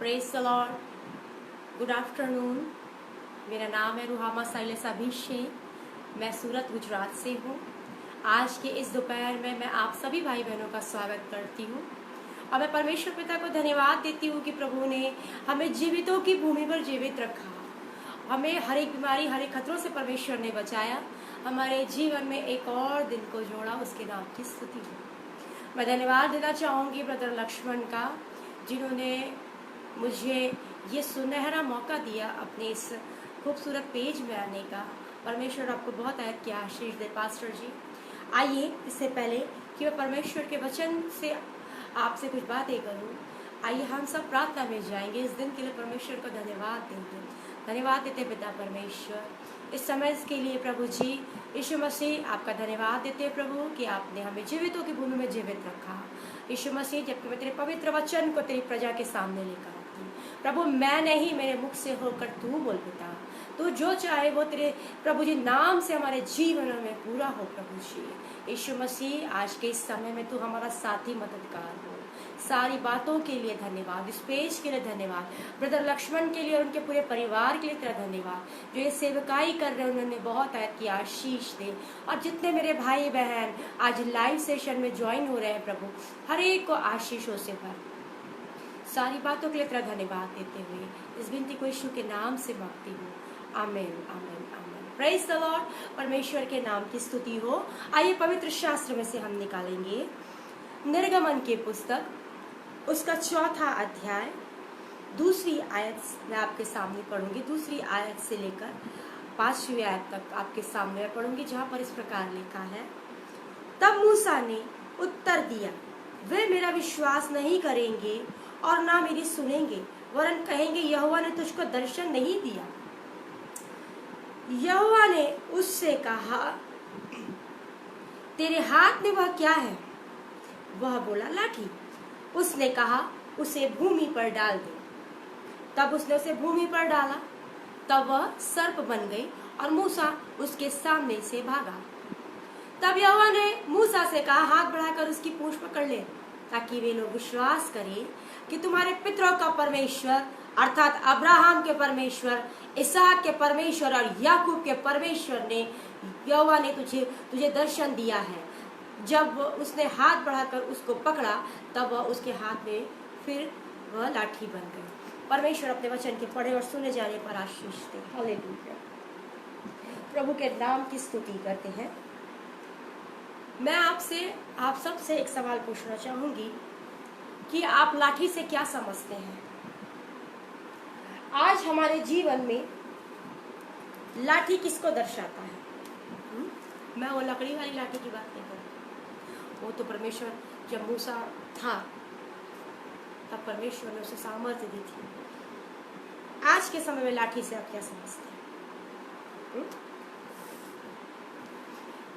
Praise the Lord. Good afternoon. मेरा नाम है रुहामा साइलेस अभिषेक। मैं सूरत गुजरात से हूँ। आज के इस दोपहर में मैं आप सभी भाई बहनों का स्वागत करती हूँ और मैं परमेश्वर पिता को धन्यवाद देती हूँ कि प्रभु ने हमें जीवितों की भूमि पर जीवित रखा। हमें हर एक बीमारी, हर एक खतरों से परमेश्वर ने बचाया। हमारे जीवन में एक और दिन को जोड़ा, उसके नाम की स्तुति हो। मैं धन्यवाद देना चाहूँगी ब्रदर लक्ष्मण का, जिन्होंने मुझे ये सुनहरा मौका दिया अपने इस खूबसूरत पेज में आने का। परमेश्वर आपको बहुत क्या आशीष दे पास्टर जी। आइए, इससे पहले कि मैं परमेश्वर के वचन से आपसे कुछ बातें करूं, आइए हम सब प्रार्थना में जाएंगे। इस दिन के लिए परमेश्वर को धन्यवाद देंगे। धन्यवाद देते पिता परमेश्वर इस समय के लिए। प्रभु जी यीशु मसीह, आपका धन्यवाद देते हैं प्रभु कि आपने हमें जीवितों की भूमि में जीवित रखा। यीशु मसीह, जबकि मैं तेरे पवित्र वचन को तेरी प्रजा के सामने लेकर आती हूँ प्रभु, मैं नहीं, मेरे मुख से होकर तू बोल पिता। तू जो चाहे वो तेरे प्रभु जी नाम से हमारे जीवन में पूरा हो। प्रभु जी यीशु मसीह, आज के इस समय में तू हमारा साथी मददगार हो। सारी बातों के लिए धन्यवाद, इस पेज के लिए धन्यवाद, ब्रदर लक्ष्मण के लिए और उनके पूरे परिवार के लिए तेरा धन्यवाद। जो ये सेवकाई कर रहे हैं उन्होंने बहुत की आशीष दे। और जितने मेरे भाई बहन आज लाइव सेशन में ज्वाइन हो रहे हैं प्रभु, हर एक को आशीषों से भर। सारी बातों के लिए तेरा धन्यवाद देते हुए इस विनती को यीशु के नाम से मांगती हूँ। आमीन, आमीन, आमीन। Praise the Lord. परमेश्वर के नाम की स्तुति हो। आइए पवित्र शास्त्र में से हम निकालेंगे निर्गमन की पुस्तक, उसका 4था अध्याय, दूसरी आयत मैं आपके सामने पढ़ूंगी। दूसरी आयत से लेकर 5वीं आयत तक आपके सामने पढ़ूंगी, जहाँ पर इस प्रकार लिखा है, तब मूसा ने उत्तर दिया, वे मेरा विश्वास नहीं करेंगे और ना मेरी सुनेंगे, वरन कहेंगे यहोवा ने तुझको दर्शन नहीं दिया। यहोवा ने उससे कहा, तेरे हाथ में वह क्या है? वह बोला, लाठी। उसने कहा, उसे भूमि पर डाल दे। तब उसने उसे भूमि पर डाला, तब वह सर्प बन गई और मूसा उसके सामने से भागा। तब यहोवा ने मूसा से कहा, हाथ बढ़ाकर उसकी पूंछ पकड़ ले, ताकि वे लोग विश्वास करें कि तुम्हारे पितरों का परमेश्वर अर्थात अब्राहम के परमेश्वर, इसहाक के परमेश्वर और याकूब के परमेश्वर ने, यहोवा ने तुझे दर्शन दिया है। जब उसने हाथ बढ़ाकर उसको पकड़ा, तब वह उसके हाथ में फिर वह लाठी बन गई। परमेश्वर अपने वचन के पढ़े और सुने जाने पर आशीष दे। हालेलुया। प्रभु के नाम की स्तुति करते हैं। मैं आप सबसे एक सवाल पूछना चाहूंगी कि आप लाठी से क्या समझते हैं? आज हमारे जीवन में लाठी किसको दर्शाता है? मैं वो लकड़ी वाली लाठी की बात नहीं कर रही। वो तो परमेश्वर, जब मूसा था तब परमेश्वर ने उसे सामर्थ्य दी थी। आज के समय में लाठी से आप क्या समझते हैं?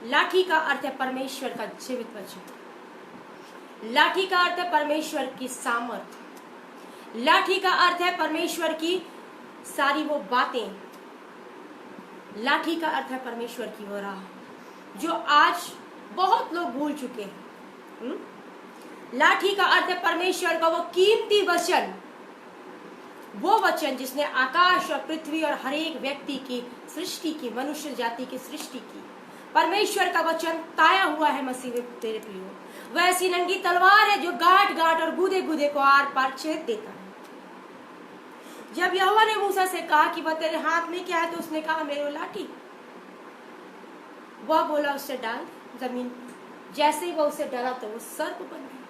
लाठी का अर्थ है परमेश्वर का जीवित वचन। लाठी का अर्थ है परमेश्वर की सामर्थ। लाठी का अर्थ है परमेश्वर की सारी वो बातें। लाठी का अर्थ है परमेश्वर की वो राह, जो आज बहुत लोग भूल चुके हैं। लाठी का अर्थ है परमेश्वर का वो कीमती वचन, वो वचन जिसने आकाश और पृथ्वी और हर एक व्यक्ति की सृष्टि की, मनुष्य जाति की सृष्टि की। परमेश्वर का वचन ताया हुआ है मसीह में तेरे प्रियो। वह ऐसी नंगी तलवार है जो गांठ गांठ और गुदे गुदे को आर पार छेद देता है। जब यहोवा ने मूसा से कहा कि वह तेरे हाथ में क्या है, तो उसने कहा, मेरे लाठी। वह बोला, उससे डाल जमीन। जैसे ही वह उसे डाला तो वो सर्प बन गई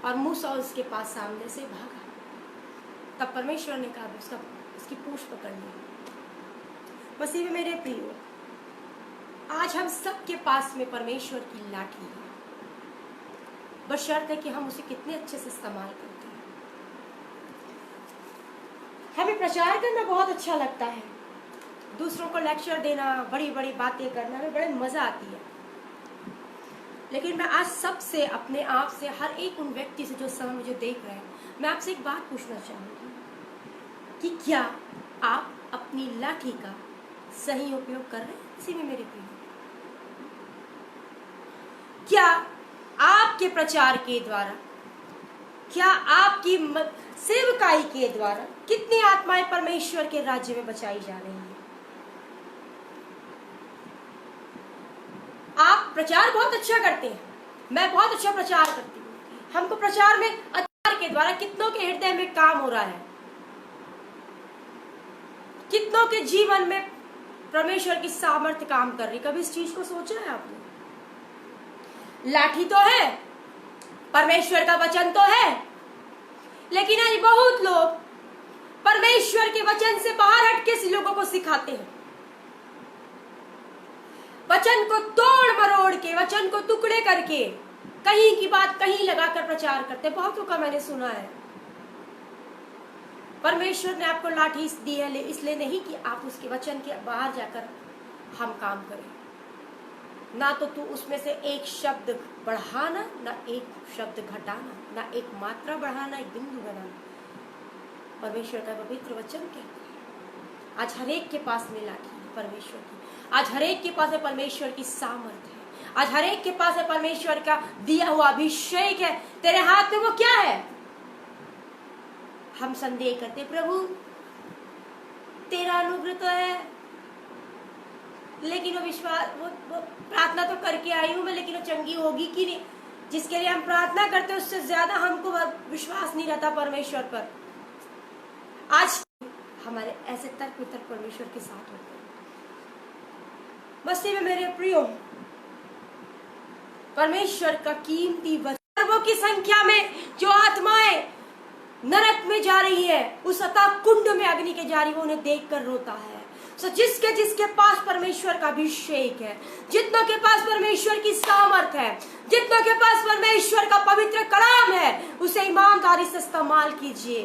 और मूसा उसके पास सामने से भागा। तब परमेश्वर ने कहा, उसकी पूंछ पकड़ ली। मसीह में मेरे प्रियो, आज हम सबके पास में परमेश्वर की लाठी है, बशर्ते कि हम उसे कितने अच्छे से इस्तेमाल करते हैं। हमें प्रचार करना बहुत अच्छा लगता है, दूसरों को लेक्चर देना, बड़ी बड़ी बातें करना, हमें बड़े मजा आती है। लेकिन मैं आज सबसे, अपने आप से, हर एक उन व्यक्ति से जो समय मुझे देख रहे हैं, मैं आपसे एक बात पूछना चाहूंगी कि क्या आप अपनी लाठी का सही उपयोग कर रहे हैं? इसी में मेरे प्रिय, क्या आपके प्रचार के द्वारा क्या आपकी सेवकाई के द्वारा कितनी आत्माएं परमेश्वर के राज्य में बचाई जा रही हैं? आप प्रचार बहुत अच्छा करते हैं, मैं बहुत अच्छा प्रचार करती हूँ, हमको प्रचार में अधिकार के द्वारा कितनों के हृदय में काम हो रहा है, कितनों के जीवन में परमेश्वर की सामर्थ्य काम कर रही। कभी इस चीज को सोचा है आपने? लाठी तो है, परमेश्वर का वचन तो है, लेकिन आज बहुत लोग परमेश्वर के वचन से बाहर हटके लोगों को सिखाते हैं, वचन को तोड़ मरोड़ के, वचन को टुकड़े करके कहीं की बात कहीं लगाकर प्रचार करते। बहुतों का मैंने सुना है। परमेश्वर ने आपको लाठी दी है इसलिए नहीं कि आप उसके वचन के बाहर जाकर हम काम करें। ना तो तू उसमें से एक शब्द बढ़ाना, ना एक शब्द घटाना, ना एक मात्रा बढ़ाना, एक बिंदु बनाना। परमेश्वर का पवित्र वचन कहता है आज हर एक के पास में लाठी है परमेश्वर की, आज हर एक के पास है परमेश्वर की सामर्थ है, आज हर एक के पास है परमेश्वर का दिया हुआ अभिषेक है। तेरे हाथ में वो क्या है? हम संदेह करते, प्रभु तेरा अनुग्रह तो है, लेकिन वो विश्वास वो प्रार्थना तो करके आई हूं मैं, लेकिन वो चंगी होगी कि नहीं? जिसके लिए हम प्रार्थना करते हैं उससे ज्यादा हमको विश्वास नहीं रहता परमेश्वर पर। आज हमारे ऐसे तर्क वितर्क परमेश्वर के साथ होते हैं। मसीह में मेरे प्रियो, परमेश्वर का कीमती वचन, अरबों की संख्या में जो आत्माएं नरक में जा रही है, उस अतः कुंड में अग्नि के जा रही, वो उन्हें देखकर रोता है। सो जिसके पास परमेश्वर का अभिषेक है, जितनों के पास परमेश्वर की सामर्थ है, जितनों के पास परमेश्वर का पवित्र कलाम है, उसे ईमानदारी से इस्तेमाल कीजिए,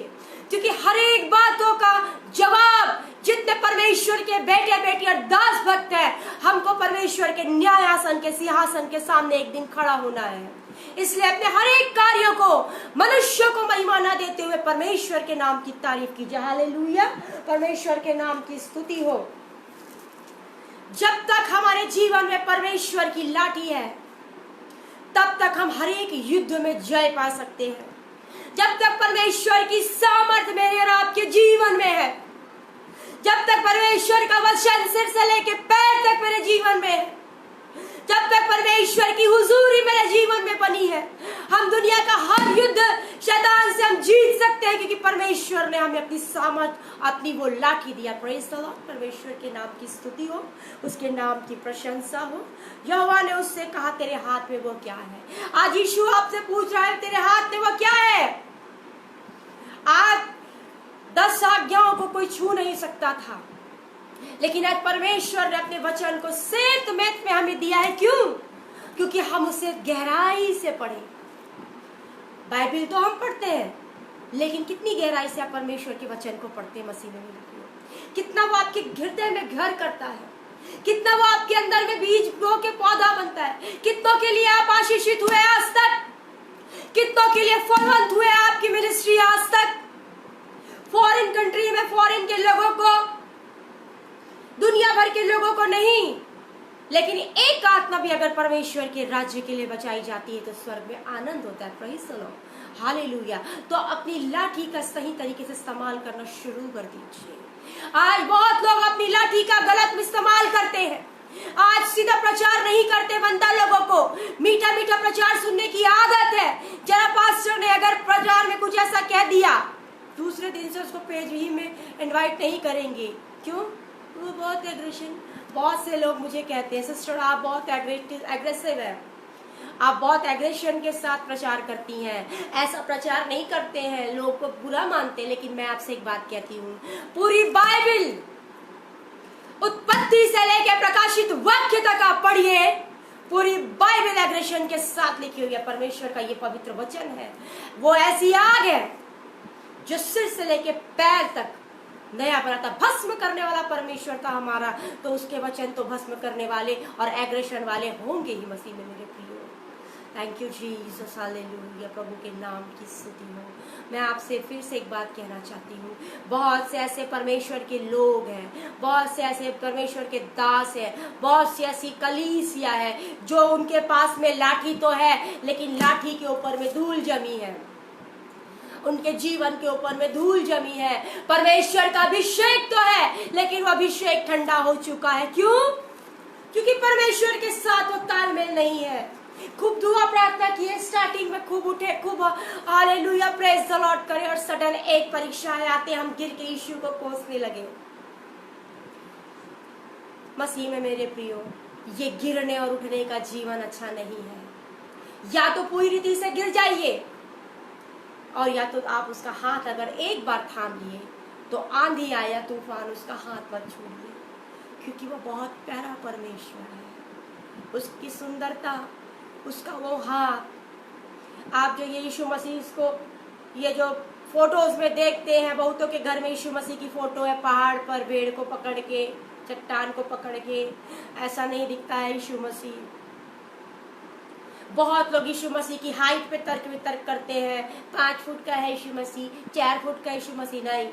क्योंकि हर एक बातों का जवाब जितने परमेश्वर के बेटे बेटियां दास भक्त है, हमको परमेश्वर के न्यायासन के सिंहासन के सामने एक दिन खड़ा होना है। इसलिए अपने हर एक कार्यों को, मनुष्यों को महिमा न देते हुए परमेश्वर के नाम की तारीफ कीजिए। हालेलुया, परमेश्वर के नाम की स्तुति हो। जब तक हमारे जीवन में परमेश्वर की लाठी है, तब तक हम हर एक युद्ध में जय पा सकते हैं। जब तक परमेश्वर की सामर्थ मेरे और आपके जीवन में है, जब तक परमेश्वर का वचन सिर से लेके पैर तक मेरे जीवन में है, जब तक परमेश्वर की हुजूरी मेरे जीवन में बनी है, हम दुनिया का हर युद्ध शैतान से हम जीत सकते हैं, क्योंकि परमेश्वर ने हमें अपनी सामर्थ, अपनी वो लाठी दिया। प्रेज़ द लॉर्ड, परमेश्वर के नाम की स्तुति हो, उसके नाम की प्रशंसा हो। यहोवा ने उससे कहा तेरे हाथ में वो क्या है? आज यीशु आपसे पूछ रहा है तेरे हाथ में वो क्या है? आज 10 आज्ञाओं को कोई छू नहीं सकता था, लेकिन आज परमेश्वर ने अपने वचन को सेत मेत में हमें दिया है। क्यों? क्योंकि हम उसे गहराई से पढ़े। बाइबल तो हम पढ़ते हैं, लेकिन कितनी गहराई से आप परमेश्वर के वचन को पढ़ते हैं? मसीह में कितना वो आपके हृदय में घर करता है, कितना वो आपके अंदर में बीज बो के पौधा बनता है। कितनों के लिए आप आशीषित हुए आज तक, कितनों के लिए फलवंत हुए आपकी मिनिस्ट्री आज तक। फॉरेन कंट्री में फॉरेन के लोगों को, दुनिया भर के लोगों को नहीं, लेकिन एक आत्मा भी अगर परमेश्वर के राज्य के लिए बचाई जाती है तो स्वर्ग में आनंद होता है। Praise the Lord, hallelujah. तो अपनी लाठी का सही तरीके से इस्तेमाल करना शुरू कर दीजिए। आज बहुत लोग अपनी लाठी का गलत इस्तेमाल करते हैं। आज सीधा प्रचार नहीं करते, बनता लोगों को मीठा मीठा प्रचार सुनने की आदत है। जरा पास्टर ने अगर प्रचार में कुछ ऐसा कह दिया, दूसरे दिन से उसको पेज ही में इनवाइट नहीं करेंगे। क्यों? वो बहुत एग्रेशन। बहुत से लोग मुझे कहते हैं सिस्टर आप बहुत एग्रेसिव है, आप बहुत एग्रेशन के साथ प्रचार करती हैं, ऐसा प्रचार नहीं करते हैं, लोग को बुरा मानते हैं। लेकिन मैं आपसे एक बात कहती हूँ, पूरी बाइबल उत्पत्ति से लेकर प्रकाशित वाक्य तक आप पढ़िए, पूरी बाइबल एग्रेशन के साथ लिखी हुई है। परमेश्वर का ये पवित्र वचन है, वो ऐसी आग है जो सिर से लेके पैर तक नया बनाता, भस्म करने वाला परमेश्वर का हमारा, तो उसके वचन तो भस्म करने वाले और एग्रेशन वाले होंगे ही। मसीह में मेरे प्रियो, थैंक यू जीसस, हालेलुया। प्रभु के नाम की स्तुति हो। मैं आपसे फिर से एक बात कहना चाहती हूँ, बहुत से ऐसे परमेश्वर के लोग हैं, बहुत से ऐसे परमेश्वर के दास हैं, बहुत सी ऐसी कलीसिया है जो उनके पास में लाठी तो है, लेकिन लाठी के ऊपर में धूल जमी है। उनके जीवन के ऊपर में धूल जमी है। परमेश्वर का अभिषेक तो है, लेकिन वो अभिषेक ठंडा हो चुका है। क्यों? क्योंकि परमेश्वर के साथ वो तालमेल नहीं है। खूब दुआ प्रार्थना किए, स्टार्टिंग में खूब उठे, खूब हालेलुया प्रेज द लॉर्ड करे, और सडन एक परीक्षाएं आते, हम गिर के यीशु को कोसने लगे। मसीह में मेरे प्रियो, ये गिरने और उठने का जीवन अच्छा नहीं है। या तो पूरी रीति से गिर जाइए, और या तो आप उसका हाथ अगर एक बार थाम लिए तो आंधी आया तूफान उसका हाथ मत छोड़िए, क्योंकि वो बहुत प्यारा परमेश्वर है। उसकी सुंदरता, उसका वो हाथ। आप जो ये यीशु मसीह इसको ये जो फोटोज में देखते हैं, बहुतों के घर में यीशु मसीह की फोटो है, पहाड़ पर भेड़ को पकड़ के, चट्टान को पकड़ के, ऐसा नहीं दिखता है यीशु मसीह। बहुत लोग यीशु मसीह की हाइट पे तर्क वितर्क करते हैं, 5 फुट का है यीशु मसीह, 4 फुट का यीशु मसीह। नहीं,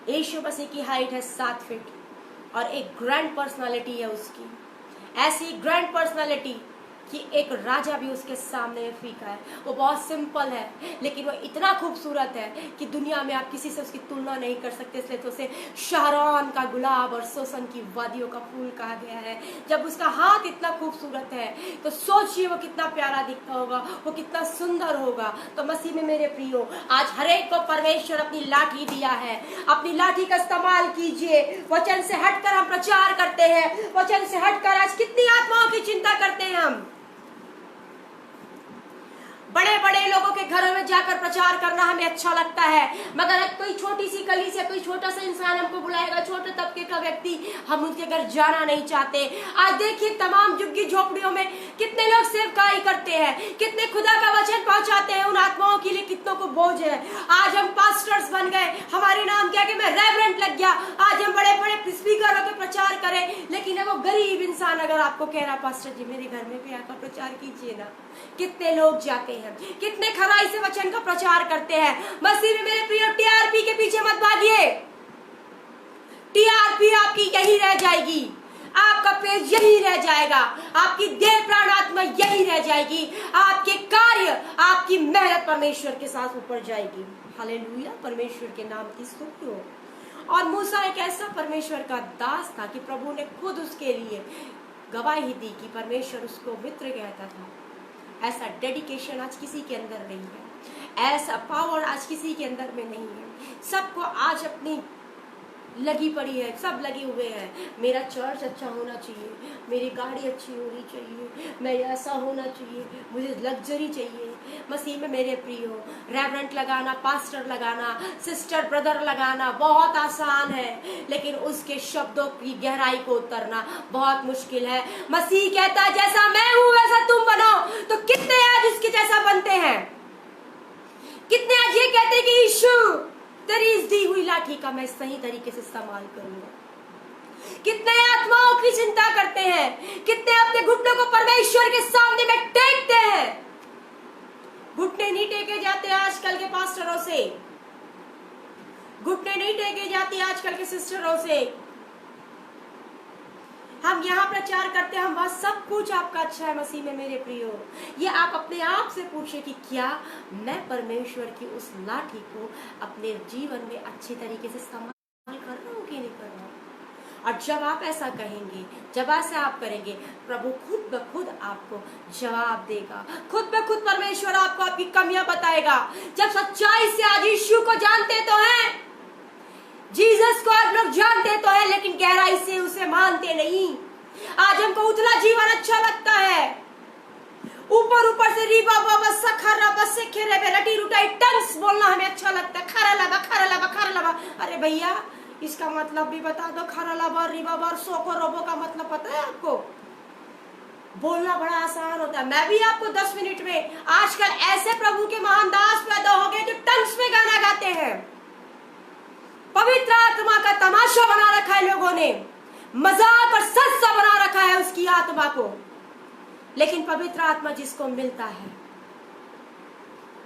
यीशु मसीह की हाइट है 7 फीट, और एक ग्रैंड पर्सनालिटी है उसकी, ऐसी ग्रैंड पर्सनालिटी कि एक राजा भी उसके सामने फीका है। वो बहुत सिंपल है, लेकिन वो इतना खूबसूरत है कि दुनिया में आप किसी से उसकी तुलना नहीं कर सकते। इसलिए तो उसे शारोन का गुलाब और सोसन की वादियों का फूल कहा गया है। जब उसका हाथ इतना खूबसूरत है तो सोचिए वो कितना प्यारा दिखता होगा, वो कितना सुंदर होगा। तो मसीह में मेरे प्रियो, आज हर एक को परमेश्वर अपनी लाठी दिया है, अपनी लाठी का इस्तेमाल कीजिए। वचन से हटकर हम प्रचार करते हैं, वचन से हटकर आज कितनी आत्माओं की चिंता करते हैं हम। बड़े बड़े लोगों के घरों में जाकर प्रचार करना हमें अच्छा लगता है, मगर कोई छोटी सी गली से कोई छोटा सा इंसान हमको बुलाएगा, छोटे तबके का व्यक्ति, हम उनके घर जाना नहीं चाहते। आज देखिए तमाम झुग्गी झोपड़ियों में कितने लोग सेवकाई करते हैं, कितने खुदा का वचन पहुंचाते हैं, उन आत्माओं के लिए कितनों को बोझ है। आज हम पास्टर्स बन गए, हमारे नाम क्या कि मैं रेवरेंट लग गया, आज हम बड़े बड़े स्पीकर होकर प्रचार करें, लेकिन वो गरीब इंसान अगर आपको कह रहा पास्टर जी मेरे घर में भी आकर प्रचार कीजिए ना, कितने लोग जाते हैं, कितने खराई से वचन का प्रचार करते हैं। मसीह में मेरे प्रिय, टीआरपी के पीछे मत भागिए। टीआरपी आपकी यही रह जाएगी, आपका पेज यही रह जाएगा, आपकी देह प्राण आत्मा यही रह जाएगी, आपके कार्य, आपकी मेहनत परमेश्वर के साथ ऊपर जाएगी। हालेलुया, परमेश्वर के नाम की स्तुति हो। और मूसा एक ऐसा परमेश्वर का दास था कि प्रभु ने खुद उसके लिए गवाही दी कि परमेश्वर उसको मित्र कहता था। ऐसा डेडिकेशन आज किसी के अंदर नहीं है, ऐसा पावर आज किसी के अंदर में नहीं है। सबको आज अपनी लगी पड़ी है, सब लगे हुए हैं, मेरा चर्च अच्छा होना चाहिए, मेरी गाड़ी अच्छी होनी चाहिए, मैं ऐसा होना चाहिए, मुझे लग्जरी चाहिए। मसीह में मेरे प्रियो, रेवरेंट लगाना, पास्टर लगाना, सिस्टर ब्रदर लगाना बहुत आसान है, लेकिन उसके शब्दों की गहराई को उतरना बहुत मुश्किल है। मसीह कहता है जैसा मैं हूं वैसा तुम बनो। तो कितने आज उसके जैसा बनते हैं, कितने आज ये कहते हैं कि यीशु तेरी इस दी हुई लाठी का मैं सही तरीके से इस्तेमाल करूंगा। कितने आत्माओं की चिंता करते हैं, कितने अपने घुटनों को परमेश्वर के सामने में टेकते हैं। घुटने नहीं टेके जाते आजकल के पास्टरों से, घुटने नहीं टेके जाती आजकल के सिस्टरों से। हम यहाँ प्रचार करते हैं, हम वहां सब कुछ आपका अच्छा है। मसीह में मेरे प्रियो, ये आप अपने आप से पूछे कि क्या मैं परमेश्वर की उस लाठी को अपने जीवन में अच्छी तरीके से इस्तेमाल कर रहा हूँ कि नहीं कर रहा हूँ। और जब आप ऐसा कहेंगे, जब ऐसा आप करेंगे, प्रभु खुद ब खुद आपको जवाब देगा, खुद ब खुद परमेश्वर आपको आपकी कमियां बताएगा। जब सच्चाई से आज यीशु को जानते तो हैं, जीसस को आज लोग जानते तो है, लेकिन गहराई से उसे मानते नहीं। आज हमको उतना जीवन अच्छा लगता है, ऊपर ऊपर से रीबा बाबा सखरा बस से खेरे बेलटी रुटाई टंस बोलना हमें अच्छा लगता है। खरा लबा खरा लबा खरा लबा। अरे भैया इसका मतलब भी बता दो, खरा लबा रीबा बार सोको रोबो का मतलब पता है आपको? बोलना बड़ा आसान होता है। मैं भी आपको 10 मिनट में, आजकल ऐसे प्रभु के महान दास पैदा हो गए जो टंस में गाना गाते हैं। पवित्र आत्मा का तमाशा बना रखा है लोगों ने, मजाक और सस्ता बना रखा है उसकी आत्मा को। लेकिन पवित्र आत्मा जिसको मिलता है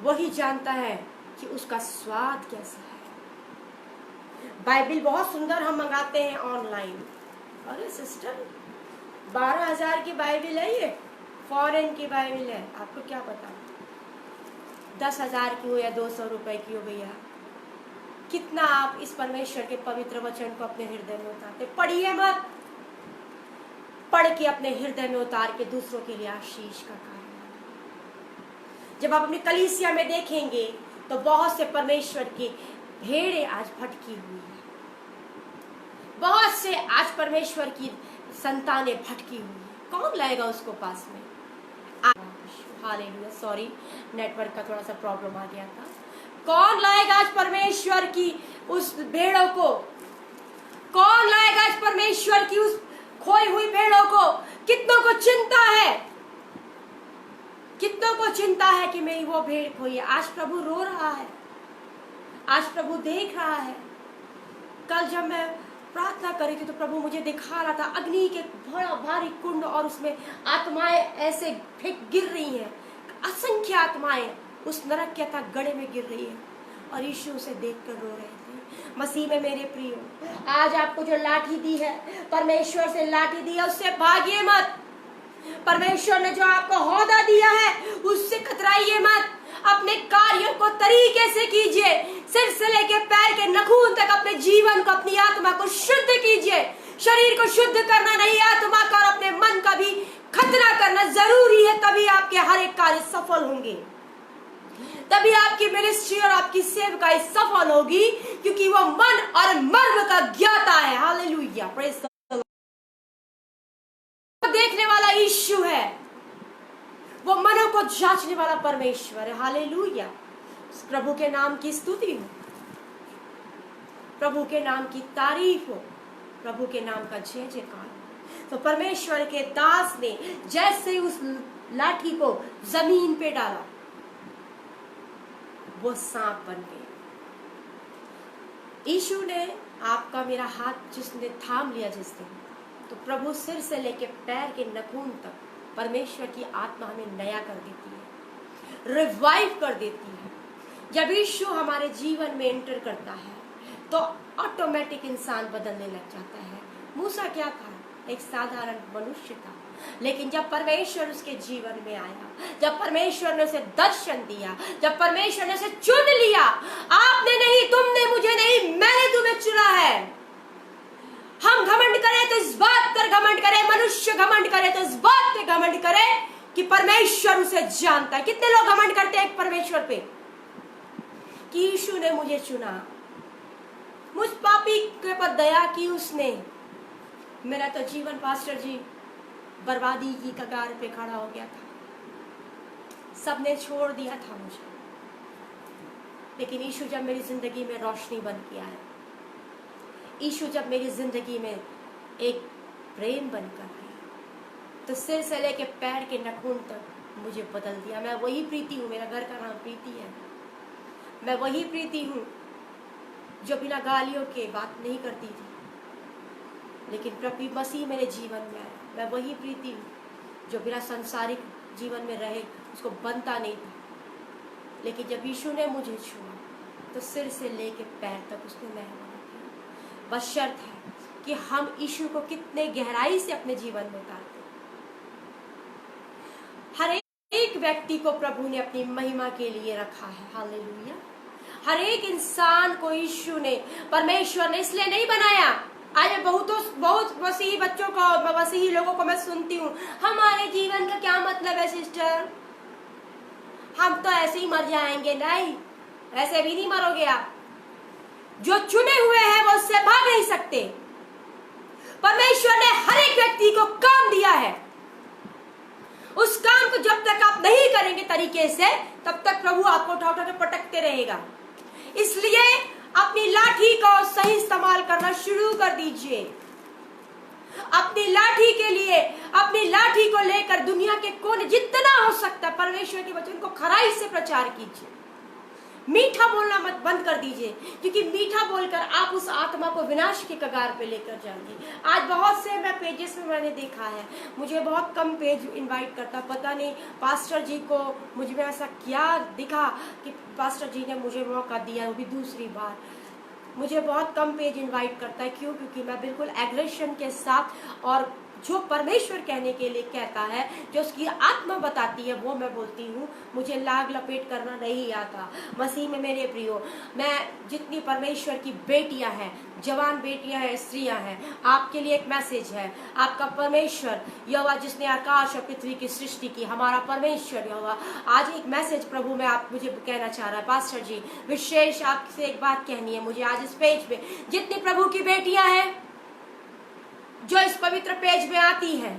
वही जानता है कि उसका स्वाद कैसा है। बाइबल बहुत सुंदर हम मंगाते हैं ऑनलाइन। अरे सिस्टर 12,000 की बाइबल है, ये फॉरेन की बाइबल है, आपको क्या पता। 10,000 की हो या 200 रुपए की हो भैया, कितना आप इस परमेश्वर के पवित्र वचन को अपने हृदय में उतारते। पढ़िए मत, पढ़ के अपने हृदय में उतार के दूसरों के लिए आशीष का कारण। जब आप अपनी कलीसिया में देखेंगे तो बहुत से परमेश्वर की भेड़ें आज भटकी हुई है, बहुत से आज परमेश्वर की संतानें भटकी हुई है। कौन लाएगा उसको पास में? हालेलुया, सॉरी नेटवर्क का थोड़ा सा प्रॉब्लम आ गया था। कौन लाएगा आज परमेश्वर की उस भेड़ों को? कौन लाएगा आज परमेश्वर की उस खोई हुई भेड़ों को? कितनों को चिंता है, कितनों को चिंता है कि मेरी वो भेड़ खोई है। आज प्रभु रो रहा है, आज प्रभु देख रहा है। कल जब मैं प्रार्थना करी थी तो प्रभु मुझे दिखा रहा था अग्नि के बड़ा भारी कुंड और उसमें आत्माएं ऐसे गिर रही हैं, असंख्य आत्माएं उस नरक के तक गड़े में गिर रही है और यीशु उसे देखकर रो रहे थे। मसीह में मेरे प्रियो, आज आपको जो लाठी दी है, परमेश्वर से लाठी दी है, उससे भागिए मत। परमेश्वर ने जो आपको हौदा दिया है उससे कतराइए मत। अपने कार्यों को तरीके से कीजिए, सिर से लेकर पैर के नखून तक अपने जीवन को, अपनी आत्मा को शुद्ध कीजिए। शरीर को शुद्ध करना नहीं, आत्मा का और अपने मन का भी खतना करना जरूरी है। तभी आपके हर एक कार्य सफल होंगे, तभी आपकी मिनिस्ट्री और आपकी सेवकाई सफल होगी, क्योंकि वो मन और मर्म का ज्ञाता है। Hallelujah, praise the Lord. देखने वाला यीशु है, वो मनों को जांचने वाला परमेश्वर है। हालेलुया, प्रभु के नाम की स्तुति हो, प्रभु के नाम की तारीफ हो, प्रभु के नाम का जय जयकार। तो परमेश्वर के दास ने जैसे उस लाठी को जमीन पे डाला, वो सांप बन गया। यीशु ने आपका मेरा हाथ जिसने थाम लिया जिस दिन, तो प्रभु सिर से लेके पैर के नखून तक परमेश्वर की आत्मा हमें नया कर देती है, रिवाइव कर देती है। जब यीशु हमारे जीवन में एंटर करता है तो ऑटोमेटिक इंसान बदलने लग जाता है। मूसा क्या था? एक साधारण मनुष्य था, लेकिन जब परमेश्वर उसके जीवन में आया, जब परमेश्वर ने उसे दर्शन दिया, जब परमेश्वर ने उसे चुन लिया, आपने नहीं, तुमने मुझे नहीं, मैंने तुम्हें चुना है। हम घमंड करें तो इस बात पर घमंड करें, मनुष्य घमंड करे तो इस बात पे घमंड करे कि परमेश्वर उसे जानता है। कितने लोग घमंड करते हैं परमेश्वर पे कि यीशु ने मुझे चुना, मुझ पापी के पर दया की उसने। मेरा तो जीवन पास्टर जी बर्बादी की कगार पे खड़ा हो गया था, सबने छोड़ दिया था मुझे, लेकिन यीशु जब मेरी जिंदगी में रोशनी बन के आया, यीशु जब मेरी जिंदगी में एक प्रेम बनकर आया, तो सिर से लेके पैर के नखून तक मुझे बदल दिया। मैं वही प्रीति हूँ, मेरा घर का नाम प्रीति है। मैं वही प्रीति हूँ जो बिना गालियों के बात नहीं करती थी, लेकिन प्रभु मसीह मेरे जीवन में आया। मैं वही प्रीति हूँ जो बिना सांसारिक जीवन में रहे उसको बनता नहीं था, लेकिन जब यीशु ने मुझे छुआ तो सिर से लेके पैर तक उसने मैं बना दिया। बस शर्त है कि हम यीशु को कितने गहराई से अपने जीवन में उतारते। हर एक व्यक्ति को प्रभु ने अपनी महिमा के लिए रखा है। हालेलुया। हर एक इंसान को यीशु ने, परमेश्वर ने इसलिए नहीं बनाया। आज बहुत मसीही बच्चों को, मसीही लोगों को मैं सुनती हूँ, हमारे जीवन का क्या मतलब है सिस्टर, हम तो ऐसे ही मर जाएंगे। नहीं, ऐसे भी नहीं मरोगे आप। जो चुने हुए हैं वो उससे भाग नहीं सकते। परमेश्वर ने हर एक व्यक्ति को काम दिया है, उस काम को जब तक आप नहीं करेंगे तरीके से, तब तक प्रभु आपको उठा उठा के पटकते रहेगा। इसलिए अपनी लाठी का सही इस्तेमाल करना शुरू कर दीजिए। अपनी लाठी के लिए, अपनी लाठी को लेकर दुनिया के कोने जितना हो सकता है परमेश्वर के वचन को खराई से प्रचार कीजिए। मीठा बोलना मत बंद कर दीजिए, क्योंकि मीठा बोलकर आप उस आत्मा को विनाश के कगार पे लेकर जाएंगे। आज बहुत से मैं पेजेस में मैंने देखा है, मुझे बहुत कम पेज इनवाइट करता, पता नहीं पास्टर जी को मुझ में ऐसा क्या दिखा कि पास्टर जी ने मुझे मौका दिया, वो भी दूसरी बार। मुझे बहुत कम पेज इनवाइट करता है। क्यों? क्योंकि मैं बिल्कुल एग्रेशन के साथ और जो परमेश्वर कहने के लिए कहता है, जो उसकी आत्मा बताती है, वो मैं बोलती हूँ। मुझे लाग लपेट करना नहीं आता। मसीह में मेरे प्रियो, मैं जितनी परमेश्वर की बेटियां हैं, जवान बेटियां हैं, स्त्रियां हैं, आपके लिए एक मैसेज है। आपका परमेश्वर यहोवा जिसने आकाश और पृथ्वी की सृष्टि की, हमारा परमेश्वर यहोवा आज एक मैसेज प्रभु में आप मुझे कहना चाह रहा है। पास्टर जी, विशेष आपसे एक बात कहनी है मुझे आज इस पेज पे। जितनी प्रभु की बेटियां हैं जो इस पवित्र पेज में आती है,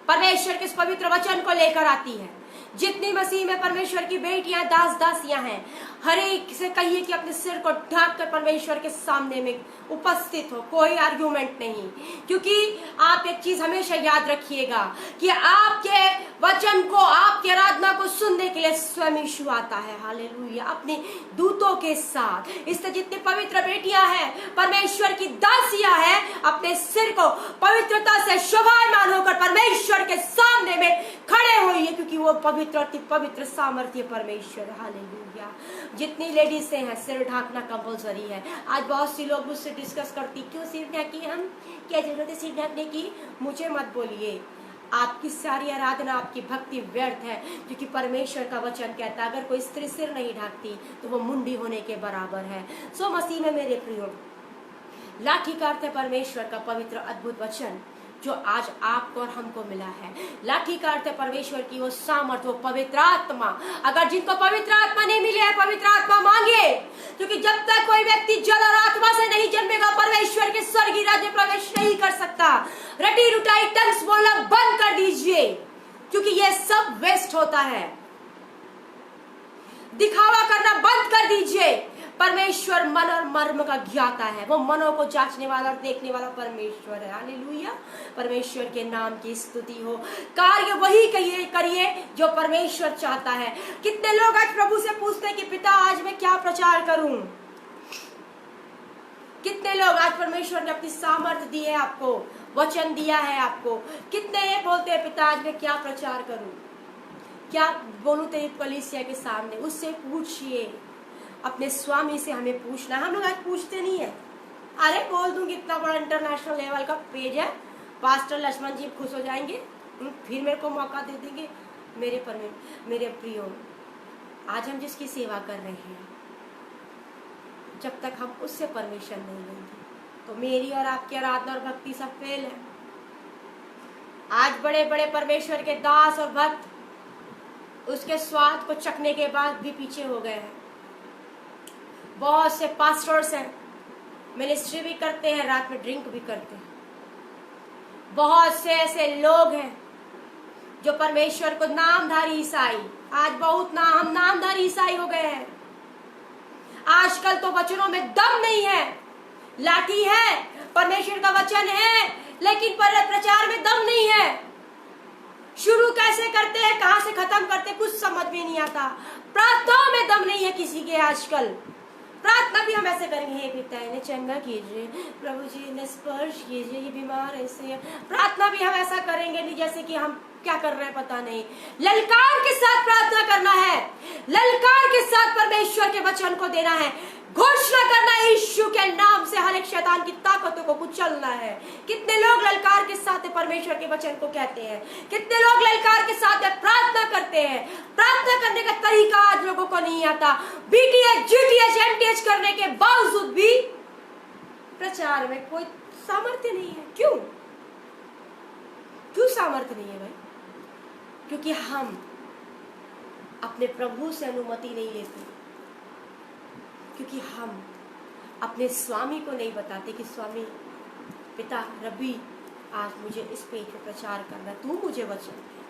परमेश्वर के इस पवित्र वचन को लेकर आती है, जितनी मसीह में परमेश्वर की बेटियां दास दासियां हैं, हर एक से कहिए कि अपने सिर को ढांक कर परमेश्वर के सामने में उपस्थित हो। कोई आर्गुमेंट नहीं, क्योंकि आप एक चीज हमेशा याद रखिएगा कि आपके वचन को, आपकी आराधना को सुनने के लिए स्वयं यीशु आता है। हालेलुया, अपने दूतों के साथ। इससे जितनी पवित्र बेटियां हैं, परमेश्वर की दासियां हैं, अपने सिर को पवित्रता से शोभायमान होकर परमेश्वर के सामने में खड़े होइए, क्योंकि वो पवित्र अति पवित्र सामर्थ्य परमेश्वर। हालेलुया। जितनी लेडीज हैं, सिर ढाकना कंपलसरी है। आज बहुत सी लोग मुझसे डिस्कस करती, क्यों सिर ढकी, हम क्या जरूरत है सिर ढकने की। मुझे मत बोलिए, आपकी सारी आराधना, आपकी भक्ति व्यर्थ है, क्योंकि परमेश्वर का वचन कहता है अगर कोई स्त्री सिर नहीं ढाकती तो वो मुंडी होने के बराबर है। सो मसीह में मेरे प्रियो, लाठी का अर्थ है परमेश्वर का पवित्र अद्भुत वचन जो आज आपको और हमको मिला है। लाठी का अर्थ है परमेश्वर की वो सामर्थ, वो पवित्र आत्मा। अगर जिनको पवित्र आत्मा नहीं मिली है, पवित्र आत्मा मांगिए, क्योंकि जब तक कोई व्यक्ति जल और आत्मा से नहीं जन्मेगा, परमेश्वर के स्वर्गीय राज्य प्रवेश नहीं कर सकता। रटी रुटाई टंग्स बोलना बंद कर दीजिए, क्योंकि ये सब वेस्ट होता है। दिखावा करना बंद कर दीजिए। परमेश्वर मन और मर्म का ज्ञाता है, वो मनों को जांचने वाला और देखने वाला परमेश्वर है। हालेलुया, परमेश्वर के नाम की स्तुति हो। कार्य वही करिए जो परमेश्वर चाहता है। कितने लोग आज प्रभु से पूछते हैं कि पिता आज मैं क्या प्रचार करूं। कितने लोग आज परमेश्वर ने अपनी सामर्थ्य दी है, आपको वचन दिया है आपको, कितने ये बोलते हैं पिता आज मैं क्या प्रचार करूं, क्या बोलूं तेरी कलीसिया के सामने। उससे पूछिए, अपने स्वामी से हमें पूछना। हम लोग आज पूछते नहीं है। अरे बोल दूंगी इतना बड़ा इंटरनेशनल लेवल का पेज है, पास्टर लक्ष्मण जी खुश हो जाएंगे, फिर मेरे को मौका दे देंगे। मेरे प्रियो, आज हम जिसकी सेवा कर रहे हैं, जब तक हम उससे परमिशन नहीं लेंगे तो मेरी और आपकी आराधना और भक्ति सब फेल है। आज बड़े बड़े परमेश्वर के दास और भक्त उसके स्वाद को चखने के बाद भी पीछे हो गए हैं। बहुत से पास्टर्स हैं, मिनिस्ट्री भी करते हैं, रात में ड्रिंक भी करते हैं। बहुत से ऐसे लोग हैं जो परमेश्वर को नामधारी ईसाई, आज बहुत हम नामधारी ईसाई हो गए हैं। आजकल तो वचनों में दम नहीं है। लाठी है, परमेश्वर का वचन है, लेकिन प्रचार में दम नहीं है। शुरू कैसे करते हैं, कहां से खत्म करते, कुछ समझ में नहीं आता। प्रार्थना में दम नहीं है किसी के आजकल। प्रार्थना भी हम ऐसे करेंगे, हे पिता इन्हें चंगा कीजिए, प्रभु जी इन्हें स्पर्श कीजिए, ये बीमार ऐसे है। प्रार्थना भी हम ऐसा करेंगे नहीं जैसे कि हम क्या कर रहे हैं पता नहीं। ललकार के साथ प्रार्थना करना है, ललकार के साथ परमेश्वर के वचन को देना है, घोषणा करना है यीशु के नाम से हर एक शैतान की ताकतों को कुचलना है। कितने लोग ललकार के साथ परमेश्वर के वचन को कहते हैं, कितने लोग ललकार के साथ प्रार्थना करते हैं। प्रार्थना करने का तरीका आज लोगों को नहीं आता। बीटीएच, जीटीएच, एमटीएच करने के बावजूद भी प्रचार में कोई सामर्थ्य नहीं है। क्यों सामर्थ्य नहीं है भाई? क्योंकि हम अपने प्रभु से अनुमति नहीं लेते, क्योंकि हम अपने स्वामी को नहीं बताते कि स्वामी, पिता, रब्बी आज मुझे इस पेज पे प्रचार करना है, तू मुझे वचन दे,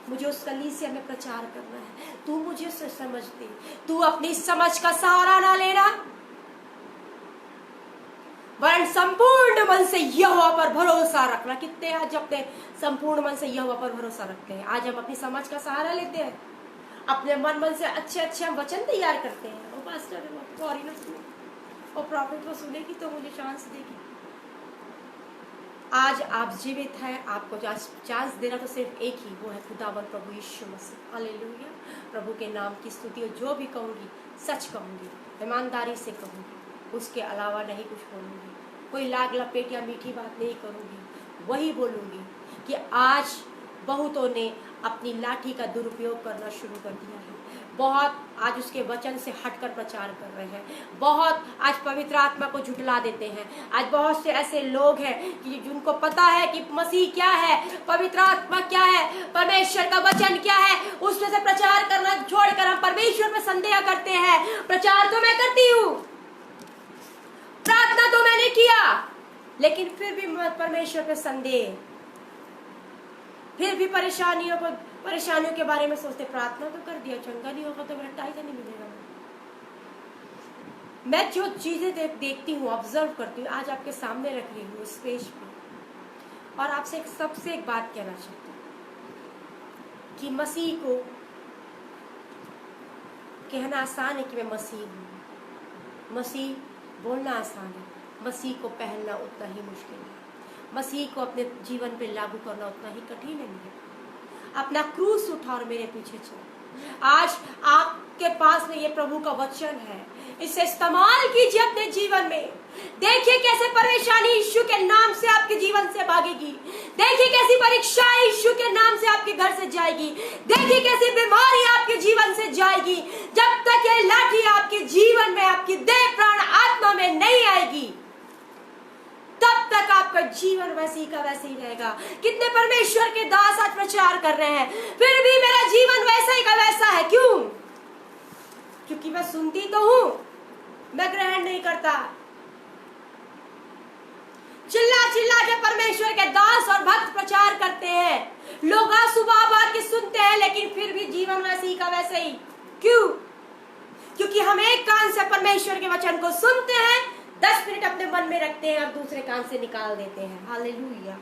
मुझे उस कलीसिया में प्रचार करना है, तू मुझे समझ दे। तू अपनी समझ का सहारा ना लेना, वरन संपूर्ण मन से यहोवा पर भरोसा रखना। कितने आज अपने संपूर्ण मन से यहोवा पर भरोसा रखते हैं? आज हम अपनी समझ का सहारा लेते हैं, अपने मन से अच्छे हम वचन तैयार करते हैं। वो पास्टर फॉरेनर सुने, वो प्रॉफिट को सुनेगी तो मुझे चांस देगी। आज आप जीवित हैं, आपको चांस देना तो सिर्फ एक ही, वो है खुदावंद प्रभु यीशु मसीह। हालेलुया, प्रभु के नाम की स्तुति। और जो भी कहूँगी सच कहूँगी, ईमानदारी से कहूँगी, उसके अलावा नहीं कुछ बोलूँगी। कोई लाग लपेट या मीठी बात नहीं करूँगी। वही बोलूँगी कि आज बहुतों ने अपनी लाठी का दुरुपयोग करना शुरू कर दिया है। बहुत आज उसके वचन से हटकर प्रचार कर रहे हैं। बहुत आज पवित्र आत्मा को झुठला देते हैं। आज बहुत से ऐसे लोग हैं कि जिनको पता है कि मसीह क्या है, पवित्र आत्मा क्या है, परमेश्वर का वचन क्या है, उसमें से प्रचार करना छोड़कर हम परमेश्वर में संदेह करते हैं। प्रचार तो मैं करती हूँ, प्रार्थना तो मैंने किया, लेकिन फिर भी परमेश्वर पे संदेह, फिर भी परेशानियों के बारे में सोचते। प्रार्थना तो कर दिया, चंगा नहीं होगा तो मेरा टाइम नहीं मिलेगा। मैं जो चीजें देखती हूँ, ऑब्जर्व करती हूँ, आज आपके सामने रख रही हूँ स्पेस पे। और आपसे सबसे एक बात कहना चाहती हूँ कि मसीह को कहना आसान है कि मैं मसीह हूँ, मसीह बोलना आसान है, मसीह को पहनना उतना ही मुश्किल है, मसीह को अपने जीवन पे लागू करना उतना ही कठिन है। अपना क्रूस उठा और मेरे पीछे चल। आज आपके पास में ये प्रभु का वचन है, इसे इस्तेमाल कीजिए अपने जीवन में। देखिए कैसे परेशानी यीशु के नाम से आपके जीवन से भागेगी। देखिए कैसी परीक्षा यीशु के नाम से आपके घर से जाएगी। देखिए कैसी बीमारी आपके जीवन से जाएगी। जब तक ये लाठी आपके जीवन में, आपकी देह प्राण आत्मा में नहीं आएगी, तब तक आपका जीवन वैसी का वैसे ही रहेगा। कितने परमेश्वर के दास आज प्रचार कर रहे हैं, फिर भी मेरा जीवन वैसा ही का वैसा है। क्यों? क्योंकि मैं सुनती तो हूं, मैं ग्रहण नहीं करता। चिल्ला चिल्ला के परमेश्वर के दास और भक्त प्रचार करते हैं। लोग आज सुबह बात के सुनते हैं, लेकिन फिर भी जीवन वैसे ही का वैसे ही। क्यों? क्योंकि हम एक कान से परमेश्वर के वचन को सुनते हैं, 10 मिनट अपने मन में रखते हैं और दूसरे कान से निकाल देते हैं। हालेलुया,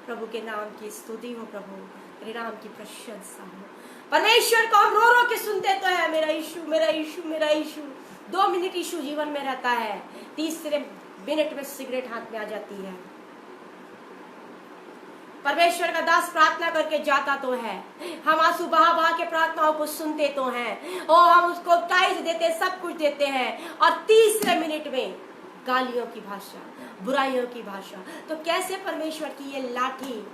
प्रभु के नाम की स्तुति हो, प्रभु तेरे नाम की प्रशंसा हो। परमेश्वर को हम रो रो के सुनते तो है, मेरा यीशु मेरा यीशु मेरा यीशु। 2 मिनट यीशु जीवन में रहता है, तीसरे मिनट में सिगरेट हाथ में आ जाती है। परमेश्वर का दास प्रार्थना करके जाता तो है, हम आंसू बहा बहा के प्रार्थनाओं को सुनते तो हैं, और हम उसको टाइज देते, सब कुछ देते हैं, और तीसरे मिनट में गालियों की भाषा, बुराइयों की भाषा। तो कैसे परमेश्वर की ये लाठी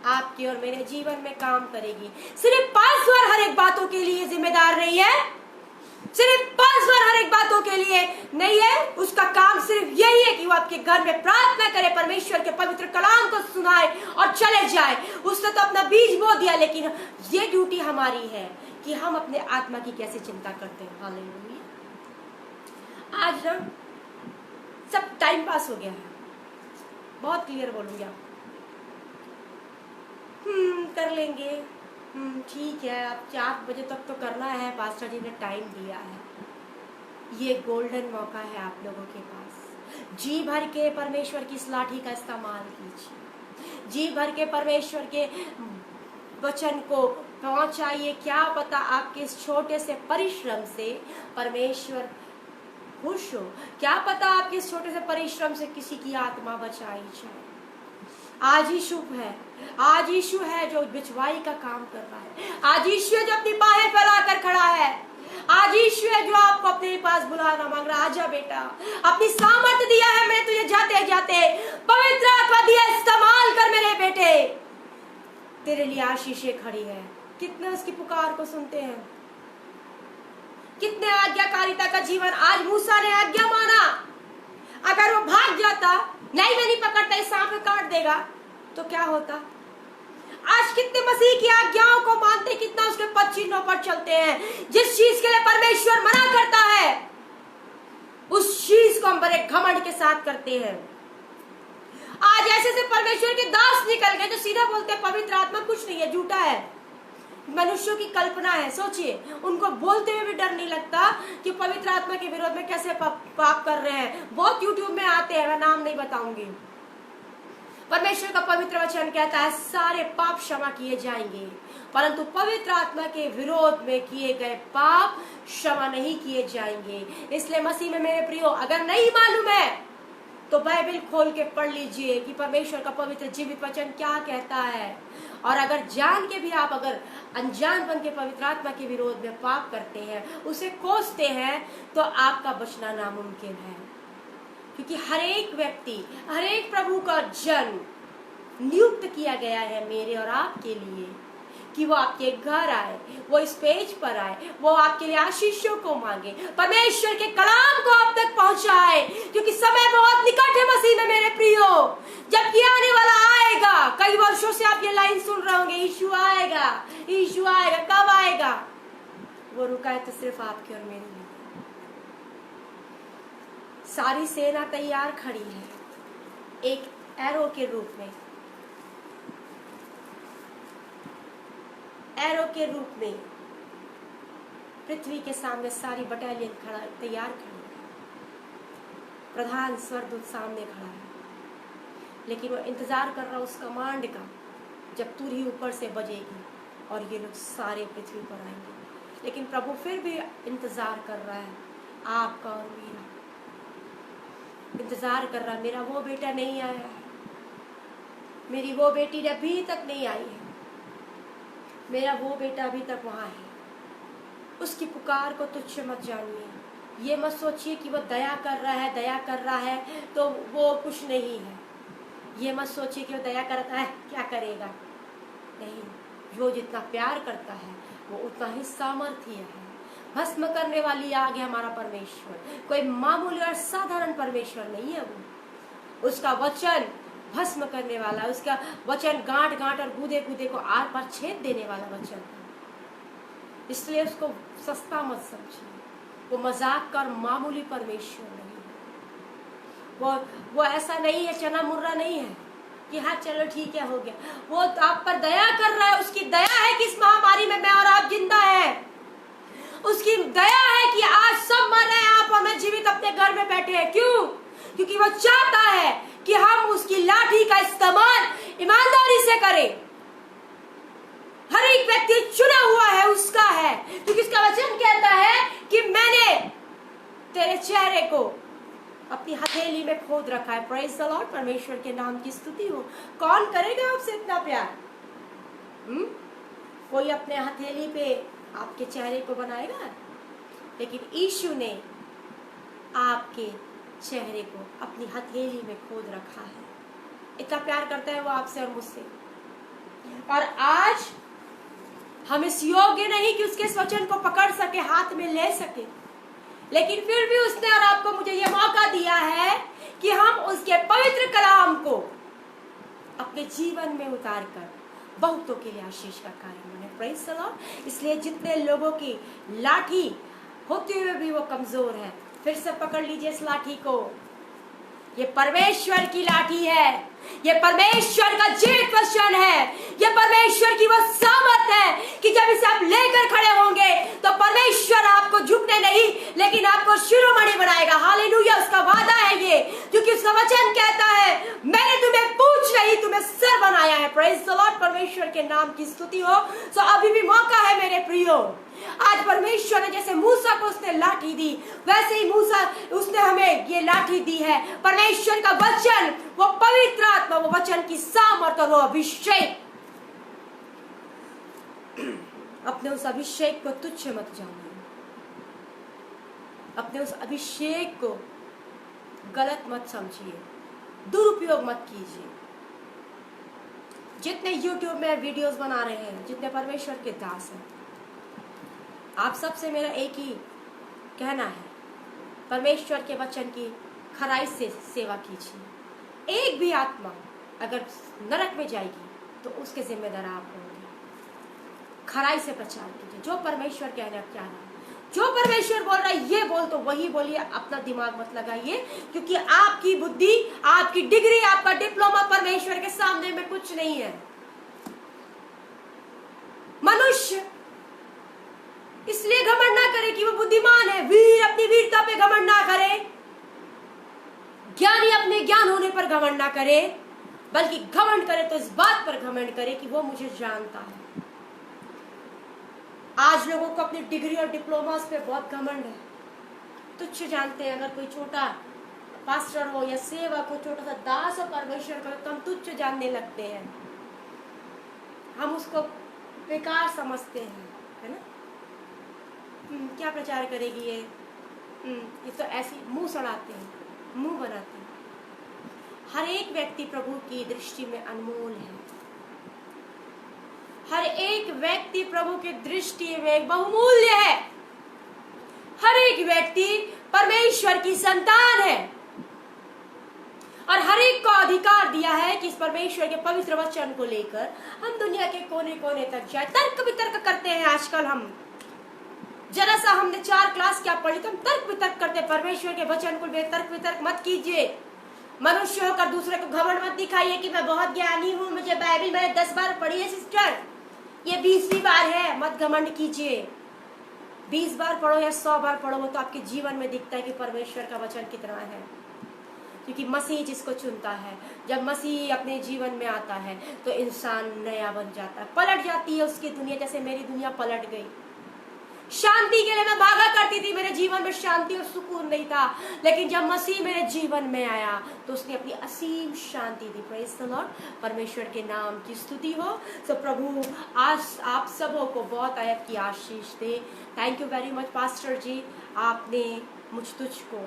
आपके और मेरे जीवन में काम करेगी? सिर्फ पासवर्ड हर एक बातों के लिए जिम्मेदार नहीं है, सिर्फ पासवर्ड हर एक बातों के लिए नहीं है। उसका काम सिर्फ यही है कि वो आपके घर में प्रार्थना करे, परमेश्वर के पवित्र कलाम को सुनाए और चले जाए। उसने तो अपना बीज बो दिया, लेकिन ये ड्यूटी हमारी है कि हम अपने आत्मा की कैसे चिंता करते हैं। हालेलुया। आज ना सब टाइम पास हो गया है, बहुत क्लियर बोलूंगी। आप कर लेंगे, ठीक है, अब 4 बजे तक तो करना है, पास्टर जी ने टाइम दिया है। ये गोल्डन मौका है आप लोगों के पास। जी भर के परमेश्वर की इस लाठी का इस्तेमाल कीजिए, जी भर के परमेश्वर के वचन को पहुंचाइए। क्या पता आपके इस छोटे से परिश्रम से परमेश्वर खुश हो, क्या पता आपके इस छोटे से परिश्रम से किसी की आत्मा बचाई जाए। आज ही शुभ है, आज यीशु है जो बिचवाई का काम कर रहा है, आज यीशु है जो अपनी बाहें फैलाकर खड़ा है, आज यीशु है जो आपको अपने पास बुलाना मांग रहा है। आजा बेटा, अपनी सामर्थ दिया है मैं तुझे जाते जाते, पवित्र आत्मा दिया, इस्तेमाल कर मेरे बेटे। तेरे लिए आशीषें खड़ी है। कितने उसकी पुकार को सुनते हैं, कितने आज्ञाकारिता का जीवन। आज मूसा ने आज्ञा माना, अगर वो भाग जाता, नहीं मैं नहीं पकड़ता, इस सांप में काट देगा, तो क्या होता? आज कितने मसीह की आज्ञाओं को मानते, कितना उसके पद चिन्हों पर चलते हैं। जिस चीज के लिए परमेश्वर मना करता है, उस चीज को हम बड़े घमंड के साथ करते हैं। आज ऐसे से परमेश्वर के दास निकल गए जो सीधा बोलते हैं पवित्र आत्मा कुछ नहीं है, झूठा है, मनुष्यों की कल्पना है। सोचिए, उनको बोलते हुए भी डर नहीं लगता कि पवित्र आत्मा के विरोध में कैसे पाप कर रहे हैं। बहुत यूट्यूब में आते हैं, मैं नाम नहीं बताऊंगी। परमेश्वर का पवित्र वचन कहता है सारे पाप क्षमा किए जाएंगे, परंतु पवित्र आत्मा के विरोध में किए गए पाप क्षमा नहीं किए जाएंगे। इसलिए मसीह में मेरे प्रियो, अगर नहीं मालूम है तो बाइबल खोल के पढ़ लीजिए कि परमेश्वर का पवित्र जीवित वचन क्या कहता है। और अगर जान के भी आप अगर अनजान बन के पवित्र आत्मा के विरोध में पाप करते हैं, उसे कोसते हैं, तो आपका बचना नामुमकिन है। क्योंकि हर एक व्यक्ति, हर एक प्रभु का जन नियुक्त किया गया है मेरे और आपके लिए कि वो आपके घर आए, वो इस पेज पर आए, वो आपके लिए आशीषों को मांगे, परमेश्वर के कलाम को आप तक पहुंचाए, क्योंकि समय बहुत निकट है मसीह में मेरे प्रियो, जबकि आने वाला आएगा। कई वर्षों से आप ये लाइन सुन रहे होंगे, यीशु आएगा, यीशु आएगा। कब आएगा? वो रुका है तो सिर्फ आपके और मेरे लिए। सारी सेना तैयार खड़ी है, एक एरो के रूप में, एरो के रूप में पृथ्वी के सामने सारी बटालियन खड़ा तैयार खड़ी है। प्रधान स्वर्गदूत सामने खड़ा है, लेकिन वो इंतजार कर रहा उस कमांड का जब तुरही ऊपर से बजेगी और ये लोग सारे पृथ्वी पर आएंगे। लेकिन प्रभु फिर भी इंतजार कर रहा है आपका और मेरा, इंतजार कर रहा है। मेरा वो बेटा नहीं आया है, मेरी वो बेटी अभी तक नहीं आई है, मेरा वो बेटा अभी तक वहाँ है। उसकी पुकार को तुच्छ मत जानिए, ये मत सोचिए कि वो दया कर रहा है, दया कर रहा है तो वो कुछ नहीं है। ये मत सोचिए कि वो दया करता है क्या करेगा, नहीं, जो जितना प्यार करता है वो उतना ही सामर्थ्य है। भस्म करने वाली आग है हमारा परमेश्वर, कोई मामूली और साधारण परमेश्वर नहीं है वो। उसका वचन भस्म करने वाला, उसका वचन गांठ गांठ और गूदे गूदे को आर पार छेद देने वाला वचन है। इसलिए उसको सस्ता मत समझिए, वो मजाक का और मामूली परमेश्वर नहीं है। वो ऐसा नहीं है, चना मुर्रा नहीं है कि हाँ चलो ठीक है हो गया। वो आप पर दया कर रहा है, उसकी दया है कि इस महामारी में मैं और आप जिंदा है। उसकी दया है कि आज सब मर रहे हैं, आप और मैं जीवित अपने घर में बैठे हैं। क्यों? क्योंकि वो चाहता है कि हम उसकी लाठी का इस्तेमाल ईमानदारी से करें। हर एक व्यक्ति चुना हुआ है, उसका है, क्योंकि उसका वचन कहता है कि मैंने तेरे चेहरे को अपनी हथेली में खोद रखा है। प्रेज़ द लॉर्ड, परमेश्वर के नाम की स्तुति हो। कौन करेगा आपसे इतना प्यार? कोई अपने हथेली पे आपके चेहरे को बनाएगा? लेकिन यीशु ने आपके चेहरे को अपनी हथेली में खोद रखा है। इतना प्यार करता है वो आपसे और मुझसे। और आज हम इस योग्य नहीं कि उसके वचन को पकड़ सके, हाथ में ले सके, लेकिन फिर भी उसने और आपको मुझे यह मौका दिया है कि हम उसके पवित्र कलाम को अपने जीवन में उतार कर बहुतों के लिए आशीष का कार्य बने। Praise the Lord. इसलिए जितने लोगों की लाठी होते हुए भी वो कमजोर है, फिर से पकड़ लीजिए इस लाठी को। ये परमेश्वर की लाठी है, ये परमेश्वर का जीवित वचन है, ये परमेश्वर की वो सामर्थ है कि जब इसे आप लेकर खड़े होंगे तो परमेश्वर आपको झुकने नहीं लेकिन आपको शिरोमणि बनाएगा। हालेलुया, उसका वादा है ये, क्योंकि उसका वचन कहता है मैंने तुम्हें पूंछ नहीं तुम्हें सिर बनाया है। प्रेज़ द लॉर्ड, परमेश्वर के नाम की स्तुति हो। सो अभी भी मौका है मेरे प्रियो। आज परमेश्वर ने जैसे मूसा को उसने लाठी दी, वैसे ही उसने हमें ये लाठी दी है। परमेश्वर का वचन, वो पवित्र आत्मा, वो वचन की सामर्थ और वो अभिषेक। अपने उस अभिषेक को तुच्छ मत जानिए, अपने उस अभिषेक को गलत मत समझिए, दुरुपयोग मत कीजिए। जितने YouTube में वीडियोस बना रहे हैं, जितने परमेश्वर के दास हैं, आप सबसे मेरा एक ही कहना है, परमेश्वर के वचन की खराई से सेवा कीजिए। एक भी आत्मा अगर नरक में जाएगी तो उसके जिम्मेदार आप होंगे। खराई से प्रचार कीजिए, जो परमेश्वर कहना चाह रहा है, जो परमेश्वर बोल रहा है ये बोल तो वही बोलिए। अपना दिमाग मत लगाइए, क्योंकि आपकी बुद्धि, आपकी डिग्री, आपका डिप्लोमा परमेश्वर के सामने में कुछ नहीं है। मनुष्य इसलिए घमंड ना करे कि वो बुद्धिमान है, वीर अपनी वीरता पे घमंड ना करे, ज्ञानी अपने ज्ञान होने पर घमंड ना करे, बल्कि घमंड करे तो इस बात पर घमंड करे कि वो मुझे जानता है। आज लोगों को अपनी डिग्री और डिप्लोमास पे बहुत घमंड है, तुच्छ जानते हैं। अगर कोई छोटा पास्टर हो या सेवक हो, छोटा सा दास हो परमेश्वर का, तो हम तुच्छ जानने लगते हैं, हम उसको बेकार समझते हैं, है ना। क्या प्रचार करेगी ये तो ऐसी मुंह सड़ाते हैं, मुंह बनाते हैं। हर एक व्यक्ति प्रभु की दृष्टि में अनमोल है। हर एक व्यक्ति प्रभु की दृष्टि में बहुमूल्य है। हर एक व्यक्ति परमेश्वर की संतान है और हर एक को अधिकार दिया है कि इस परमेश्वर के पवित्र वचन को लेकर हम दुनिया के कोने कोने तक जाए। तर्क वितर्क करते हैं आजकल हम, जरा सा हमने 4 क्लास क्या पढ़ी तो हम तर्क वितर्क करते। परमेश्वर के वचन को तर्क वितर्क मत कीजिए। मनुष्य होकर दूसरे को घमंड मत दिखाइए कि मैं बहुत ज्ञानी हूँ, मुझे बाइबल मैंने 10 बार पढ़ी है सिस्टर, ये 20वीं बार है। मत घमंड कीजिए। 20 बार पढ़ो या 100 बार पढ़ो, वो तो आपके जीवन में दिखता है कि परमेश्वर का वचन कितना है। क्योंकि मसीह जिसको चुनता है, जब मसीह अपने जीवन में आता है तो इंसान नया बन जाता है, पलट जाती है उसकी दुनिया। जैसे मेरी दुनिया पलट गई। शांति के लिए मैं भागा करती थी, मेरे जीवन में शांति और सुकून नहीं था, लेकिन जब मसीह मेरे जीवन में आया तो उसने अपनी असीम शांति दी। प्रेज़ द लॉर्ड, परमेश्वर के नाम की स्तुति हो। तो प्रभु आज आप सबों को बहुत आयत की आशीष दे। Thank you very much pastor ji, आपने मुझ तुझको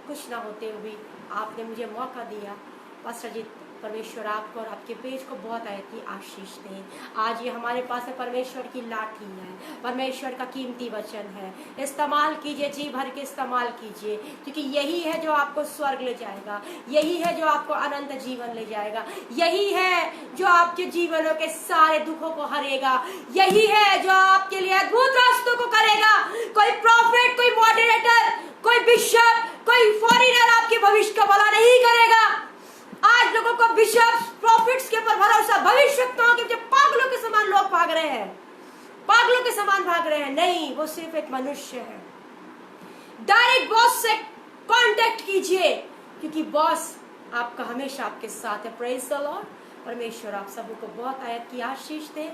कुछ ना होते हुए आपने मुझे मौका दिया। पास्टर जी, परमेश्वर आपको और आपके पेज को बहुत आयत की आशीष दें। आज ये हमारे पास है परमेश्वर की लाठी है, परमेश्वर का कीमती वचन है। इस्तेमाल कीजिए, जी भर के इस्तेमाल कीजिए, क्योंकि यही है जो आपको स्वर्ग ले जाएगा, यही है जो आपको अनंत जीवन ले जाएगा, यही है जो आपके जीवनों के सारे दुखों को हरेगा, यही है जो आपके लिए अद्भुत रास्तों को करेगा। कोई प्रॉफिट, कोई मॉडरेटर, कोई बिशप, कोई फॉरेनर आपके भविष्य का भला नहीं करेगा। आज लोगों को बिशप प्रॉफिट्स के ऊपर भरोसा, भविष्यवक्ताओं के पीछे पागलों के समान लोग भाग रहे हैं, पागलों के समान भाग रहे हैं। नहीं, वो सिर्फ एक मनुष्य है। डायरेक्ट बॉस से कांटेक्ट कीजिए, क्योंकि बॉस आपका हमेशा आपके साथ है। Praise the Lord. परमेश्वर आप सबों को बहुत आयत की आशीष दे।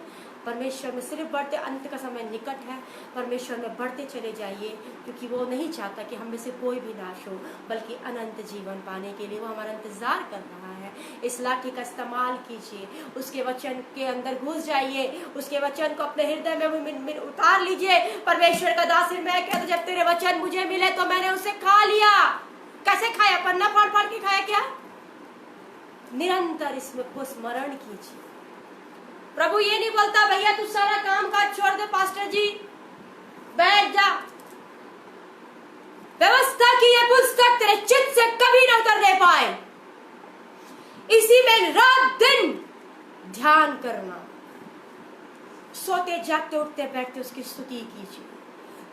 परमेश्वर में सिर्फ बढ़ते, अंत का समय निकट है। परमेश्वर में बढ़ते चले जाइए, क्योंकि वो नहीं चाहता कि हम में से कोई भी नाश हो, बल्कि अनंत जीवन पाने के लिए वो हमारा इंतजार कर रहा है। इस लाठी का इस्तेमाल कीजिए, उसके वचन के अंदर घुस जाइए, उसके वचन को अपने हृदय में उतार लीजिए। परमेश्वर का दास मैं कहता, जब तेरे वचन मुझे मिले तो मैंने उसे खा लिया। कैसे खाया? पन्ना फाड़ फाड़ के खाया क्या? निरंतर इसमें को स्मरण कीजिए। प्रभु ये नहीं बोलता भैया तू सारा काम काज छोड़ दे, पास्टर जी बैठ जा। व्यवस्था की ये पुस्तक तेरे चित्त से कभी न उतरने पाए, इसी में रात दिन ध्यान करना। सोते जागते उठते बैठते उसकी स्तुति कीजिए,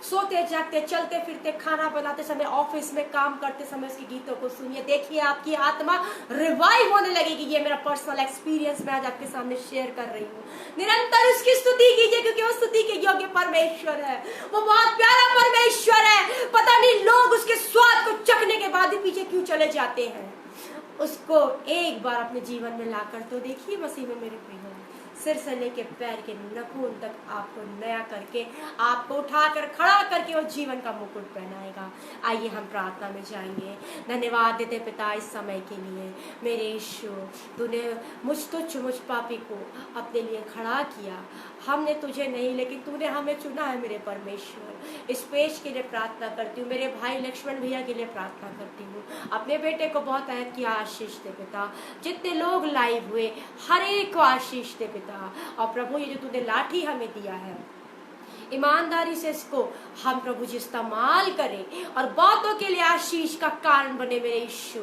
सोते जागते चलते फिरते खाना बनाते समय ऑफिस में काम करते समय उसके गीतों को सुनिए। देखिए आपकी आत्मा रिवाइव होने लगेगी। ये मेरा पर्सनल एक्सपीरियंस मैं आज आपके सामने शेयर कर रही हूँ। निरंतर उसकी स्तुति कीजिए, क्योंकि वो स्तुति के योग्य परमेश्वर है। वो बहुत प्यारा परमेश्वर है। पता नहीं लोग उसके स्वाद को चखने के बाद ही पीछे क्यों चले जाते हैं। उसको एक बार अपने जीवन में लाकर तो देखिए। मसीह में मेरे प्रिय, सिर से लेके पैर के नखून तक आपको नया करके, आपको उठाकर खड़ा करके वो जीवन का मुकुट पहनाएगा। आइए हम प्रार्थना में जाएंगे। धन्यवाद देते पिता इस समय के लिए। मेरे यीशु, तूने मुझ पापी को अपने लिए खड़ा किया। हमने तुझे नहीं, लेकिन तूने हमें चुना है। मेरे परमेश्वर, इस पेश के लिए प्रार्थना करती हूँ। मेरे भाई लक्ष्मण भैया के लिए प्रार्थना करती हूँ। अपने बेटे को बहुत आयत की आशीष दे पिता। जितने लोग लाइव हुए हर एक को आशीष दे पिता। और प्रभु ये जो तूने लाठी हमें दिया है, ईमानदारी से इसको हम प्रभु जी इस्तेमाल करें और बातों के लिए आशीष का कारण बने। मेरे यीशु,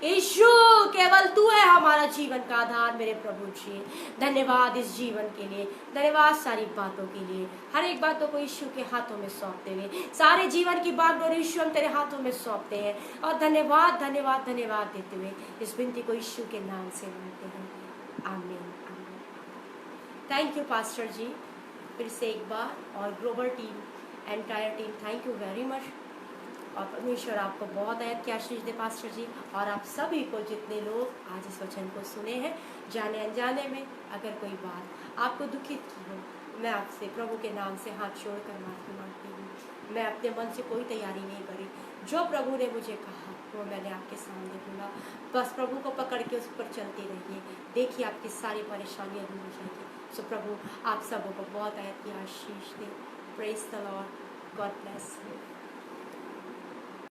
यीशु केवल तू है हमारा जीवन का आधार। मेरे प्रभु जी धन्यवाद इस जीवन के लिए, धन्यवाद सारी बातों के लिए। हर एक बातों को यीशु के हाथों में सौंपते हुए, सारे जीवन की बागडोर यीशु हम तेरे हाथों में सौंपते हैं और धन्यवाद धन्यवाद धन्यवाद देते हुए इस विनती को यीशु के नाम से मांगते हैं। आमीन। थैंक यू पास्टर जी, फिर से एक बार, और global team, entire team, thank you very much. और परमेश्वर आपको बहुत आयत की आशीष दे पास्टर जी, और आप सभी को जितने लोग आज इस वचन को सुने हैं, जाने अनजाने में अगर कोई बात आपको दुखित की हो, मैं आपसे प्रभु के नाम से हाथ जोड़कर माफी मांगती हूँ। मैं अपने मन से कोई तैयारी नहीं करी, जो प्रभु ने मुझे कहा वो मैंने आपके सामने बोला। बस प्रभु को पकड़ के उस पर चलते रहिए, देखिए आपकी सारी परेशानियाँ दूर हो जाएगी। सो प्रभु आप सबों को बहुत आयत की आशीष दे। Praise the lord, God bless you.